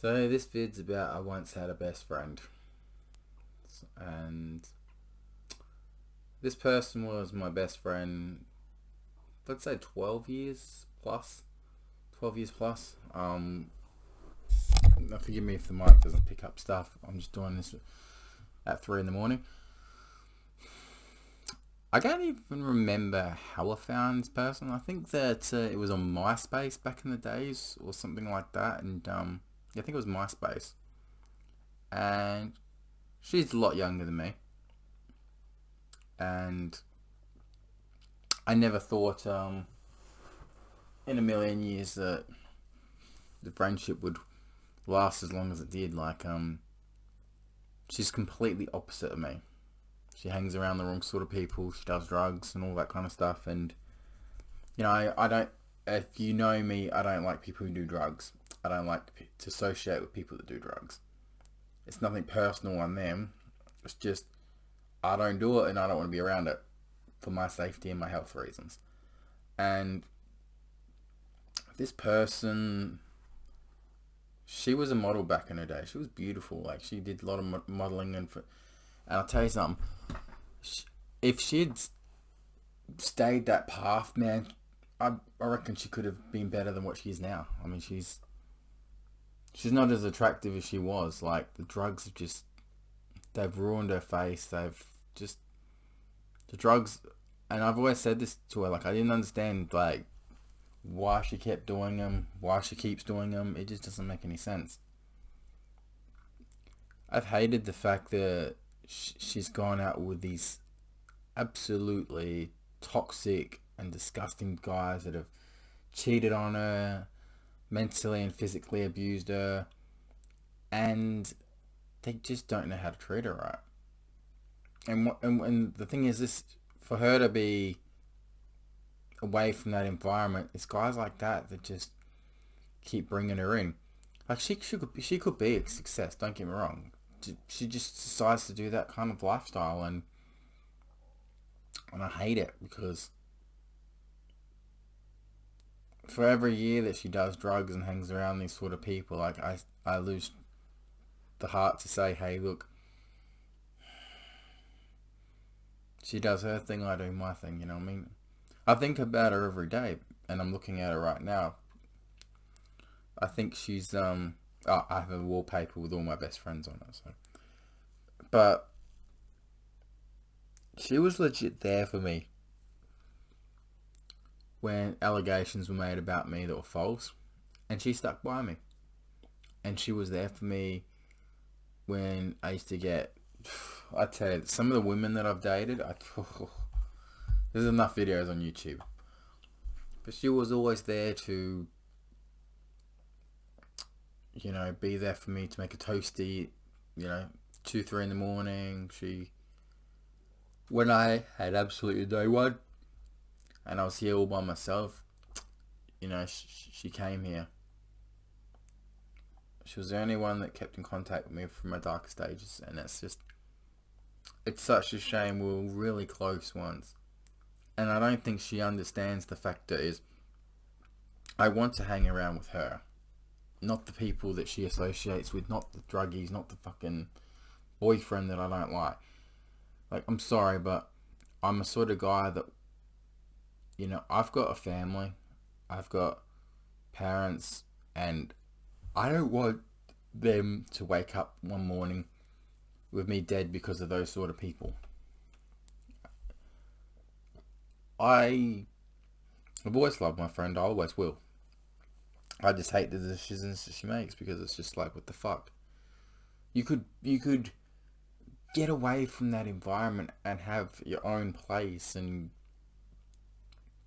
So this vid's about I once had a best friend, and this person was my best friend. Let's say 12 years plus. 12 years plus. Now forgive me if the mic doesn't pick up stuff. I'm just doing this at 3 in the morning. I can't even remember how I found this person. I think that it was on MySpace back in the days or something like that. And I think it was MySpace. And she's a lot younger than me. And I never thought in a million years that the friendship would last as long as it did. She's completely opposite of me. She hangs around the wrong sort of people. She does drugs and all that kind of stuff. And I don't. If you know me, I don't like people who do drugs. I don't like to associate with people that do drugs. It's nothing personal on them. It's just I don't do it, and I don't want to be around it for my safety and my health reasons. And this person, she was a model back in her day. She was beautiful. Like, she did a lot of modeling, and I'll tell you something. If she'd stayed that path, man, I reckon she could have been better than what she is now. I mean, she's not as attractive as she was. Like, the drugs have they've ruined her face. The drugs, and I've always said this to her, like, I didn't understand, like, why she kept doing them, why she keeps doing them. It just doesn't make any sense. I've hated the fact that she's gone out with these absolutely toxic and disgusting guys that have cheated on her, mentally and physically abused her, and they just don't know how to treat her right. And the thing is, this, for her to be away from that environment, it's guys like that just keep bringing her in. Like, she could be a success, don't get me wrong. She just decides to do that kind of lifestyle, and I hate it, because for every year that she does drugs and hangs around these sort of people, like, I lose the heart to say, hey, look, she does her thing, I do my thing, you know what I mean? I think about her every day, and I'm looking at her right now. I think she's I have a wallpaper with all my best friends on it, so. But she was legit there for me when allegations were made about me that were false, and she stuck by me. And she was there for me when I used to get, I tell you, some of the women that I've dated, there's enough videos on YouTube. But she was always there to, be there for me, to make a toasty, 2, 3 in the morning. When I had absolutely no one, and I was here all by myself, she came here. She was the only one that kept in contact with me from my darker stages, and it's such a shame. We were really close once, and I don't think she understands the fact that is, I want to hang around with her, not the people that she associates with, not the druggies, not the fucking boyfriend that I don't like. Like, I'm sorry, but I'm a sort of guy that, I've got a family, I've got parents, and I don't want them to wake up one morning with me dead because of those sort of people. I've always loved my friend, I always will. I just hate the decisions that she makes, because it's just like, what the fuck? You could get away from that environment and have your own place and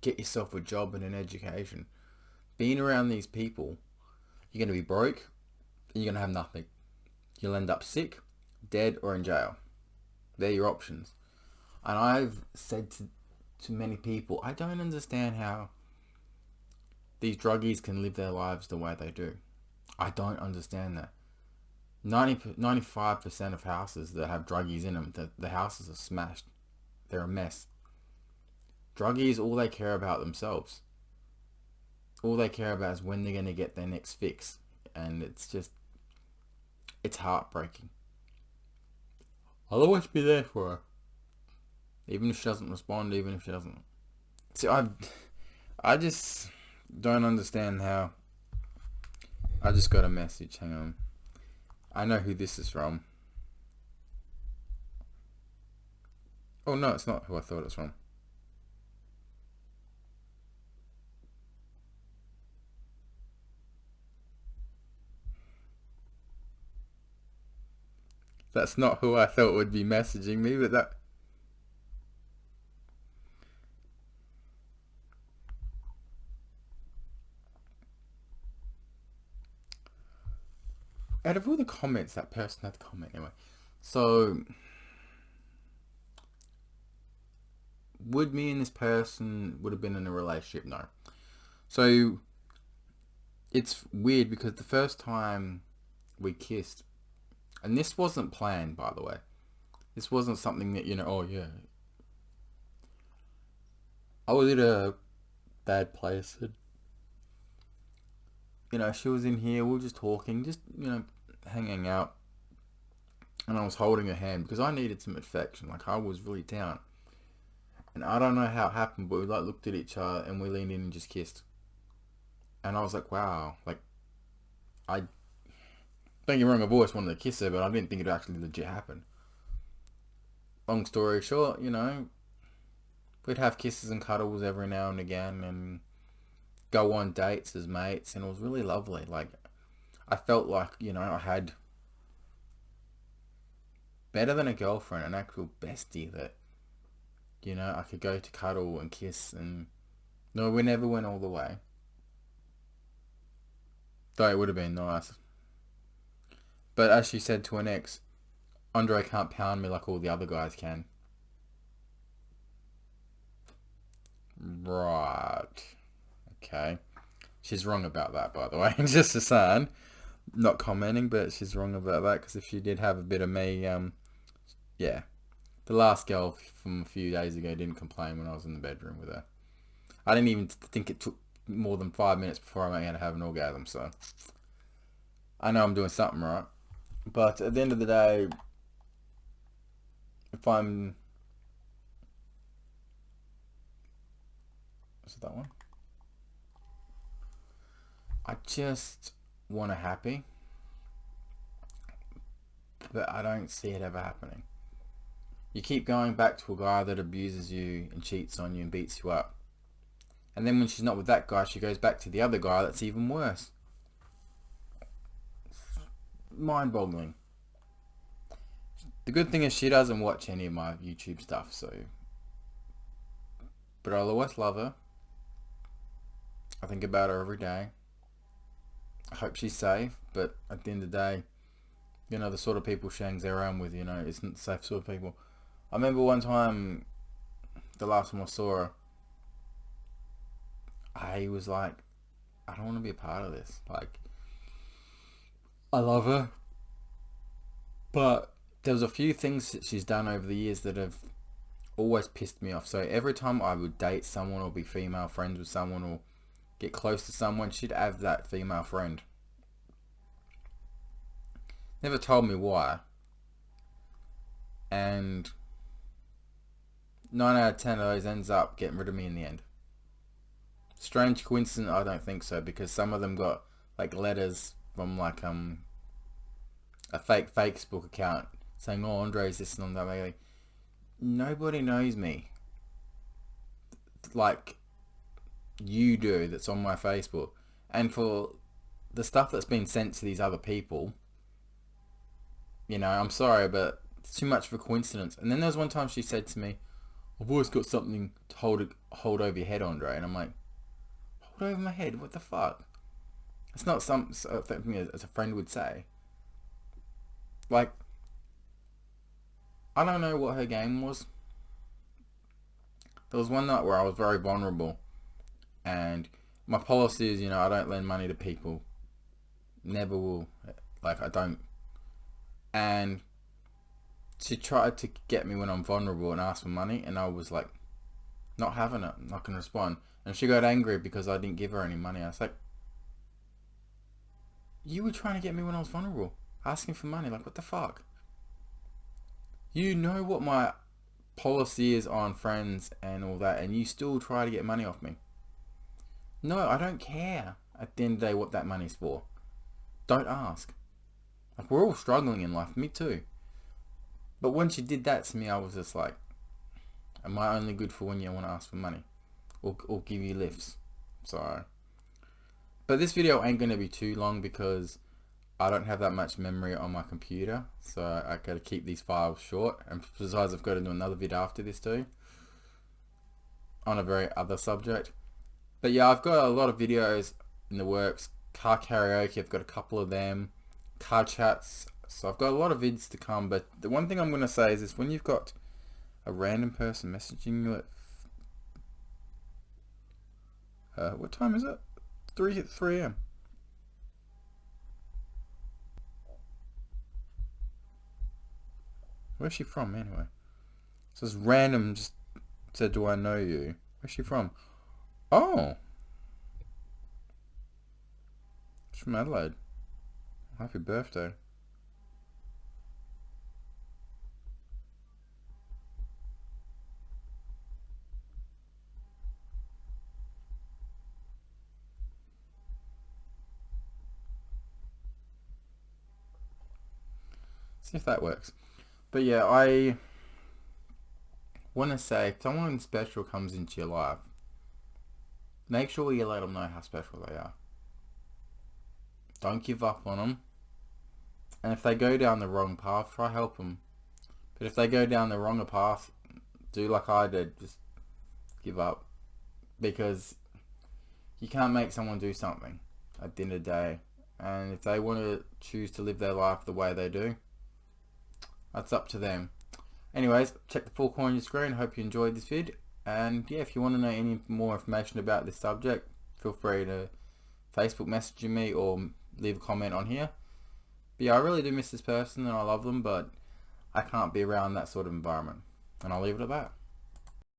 get yourself a job and an education. Being around these people, you're going to be broke and you're going to have nothing. You'll end up sick, dead, or in jail. They're your options. And I've said to many people, I don't understand how these druggies can live their lives the way they do. I don't understand that. 95% of houses that have druggies in them, the houses are smashed. They're a mess. Druggies, all they care about themselves. All they care about is when they're going to get their next fix. And it's just, it's heartbreaking. I'll always be there for her. Even if she doesn't respond, even if she doesn't. See, I just don't understand how... I just got a message, hang on. I know who this is from. Oh no, it's not who I thought it was from. That's not who I thought would be messaging me, but that... Out of all the comments, that person had to comment anyway. So, would me and this person would have been in a relationship? No. So, it's weird because the first time we kissed, and this wasn't planned, by the way. This wasn't something that, oh yeah. I was in a bad place. And, she was in here, we were just talking, just, hanging out. And I was holding her hand because I needed some affection. Like, I was really down. And I don't know how it happened, but we looked at each other and we leaned in and just kissed. And I was like, wow. Like, don't get me wrong, I've always wanted to kiss her, but I didn't think it would actually legit happen. Long story short, we'd have kisses and cuddles every now and again and go on dates as mates, and it was really lovely. Like, I felt like, I had better than a girlfriend, an actual bestie that, I could go to cuddle and kiss, and no, we never went all the way. Though it would have been nice. But as she said to an ex, Andre can't pound me like all the other guys can. Right. Okay. She's wrong about that, by the way. Just a sign. Not commenting, but she's wrong about that, because if she did have a bit of me, yeah. The last girl from a few days ago didn't complain when I was in the bedroom with her. I didn't even think it took more than 5 minutes before I had to have an orgasm, so I know I'm doing something right. But at the end of the day, if I'm... Is it that one? I just want her happy, but I don't see it ever happening. You keep going back to a guy that abuses you and cheats on you and beats you up. And then when she's not with that guy, she goes back to the other guy that's even worse. Mind-boggling. The good thing is she doesn't watch any of my YouTube stuff, so... But I'll always love her. I think about her every day. I hope she's safe, but at the end of the day, the sort of people she hangs around with, isn't the safe sort of people. I remember one time, the last time I saw her, I was like, I don't want to be a part of this. Like, I love her, but there was a few things that she's done over the years that have always pissed me off. So every time I would date someone or be female friends with someone or get close to someone, she'd have that female friend. Never told me why. And 9 out of 10 of those ends up getting rid of me in the end. Strange coincidence? I don't think so, because some of them got like letters from like a fake Facebook account saying, oh, Andre's this and that. Like, nobody knows me like you do that's on my Facebook. And for the stuff that's been sent to these other people, I'm sorry, but it's too much of a coincidence. And then there was one time she said to me, I've always got something to hold over your head, Andre. And I'm like, hold over my head? What the fuck? It's not something as a friend would say. Like, I don't know what her game was. There was one night where I was very vulnerable. And my policy is, I don't lend money to people. Never will. Like, I don't. And she tried to get me when I'm vulnerable and ask for money. And I was like, not having it. I'm not going to respond. And she got angry because I didn't give her any money. I was like, you were trying to get me when I was vulnerable. asking for money. Like, what the fuck? You know what my policy is on friends and all that, and you still try to get money off me. No, I don't care at the end of the day what that money's for. Don't ask. Like, we're all struggling in life. Me too. But once you did that to me, I was just like, am I only good for when you want to ask for money? Or give you lifts? So, but this video ain't going to be too long because I don't have that much memory on my computer. So I got to keep these files short. And besides, I've got to do another video after this too, on a very other subject. But yeah, I've got a lot of videos in the works. Car karaoke, I've got a couple of them. Car chats. So I've got a lot of vids to come. But the one thing I'm going to say is this: when you've got a random person messaging you at what time is it? 3 a.m. Where's she from anyway? So this random just said, do I know you? Where's she from? Oh, she's from Adelaide. Happy birthday. See if that works. But yeah, I want to say, if someone special comes into your life, make sure you let them know how special they are. Don't give up on them. And if they go down the wrong path, try help them. But if they go down the wrong path, do like I did, just give up. Because you can't make someone do something at the end of the day. And if they want to choose to live their life the way they do, that's up to them. Anyways, check the 4 corner on your screen. Hope you enjoyed this vid. And yeah, if you want to know any more information about this subject, feel free to Facebook message me or leave a comment on here. But yeah, I really do miss this person and I love them, but I can't be around that sort of environment. And I'll leave it at that.